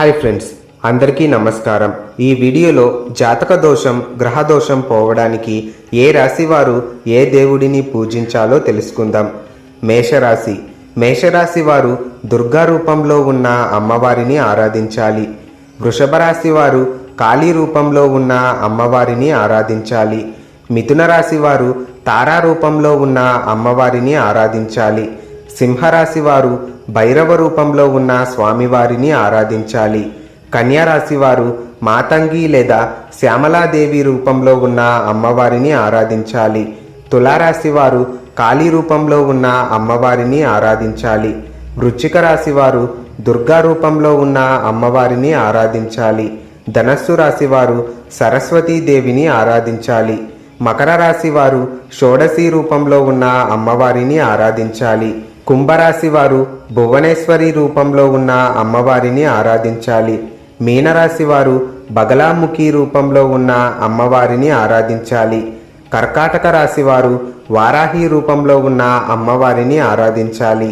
Hi friends, అందరికీ నమస్కారం. ఈ వీడియోలో జాతక దోషం, గ్రహ దోషం పోవడానికి ఏ రాశి వారు ఏ దేవుడిని పూజించాలో తెలుసుకుందాం. మేషరాశి. మేషరాశి వారు దుర్గా రూపంలో ఉన్న అమ్మవారిని ఆరాధించాలి. వృషభ రాశి వారు కాళీ రూపంలో ఉన్న అమ్మవారిని ఆరాధించాలి. మిథున రాశి వారు తారా రూపంలో ఉన్న అమ్మవారిని ఆరాధించాలి. సింహరాశి వారు భైరవ రూపంలో ఉన్న స్వామివారిని ఆరాధించాలి. కన్యారాశి వారు మాతంగి లేదా శ్యామలాదేవి రూపంలో ఉన్న అమ్మవారిని ఆరాధించాలి. తులారాశి వారు కాళీ రూపంలో ఉన్న అమ్మవారిని ఆరాధించాలి. వృశ్చిక రాశి వారు దుర్గా రూపంలో ఉన్న అమ్మవారిని ఆరాధించాలి. ధనస్సు రాశి వారు సరస్వతీదేవిని ఆరాధించాలి. మకర రాశి వారు షోడశీ రూపంలో ఉన్న అమ్మవారిని ఆరాధించాలి. కుంభరాశి వారు భువనేశ్వరి రూపంలో ఉన్న అమ్మవారిని ఆరాధించాలి. మీనరాశి వారు బగలాముఖి రూపంలో ఉన్న అమ్మవారిని ఆరాధించాలి. కర్కాటక రాశి వారు వారాహి రూపంలో ఉన్న అమ్మవారిని ఆరాధించాలి.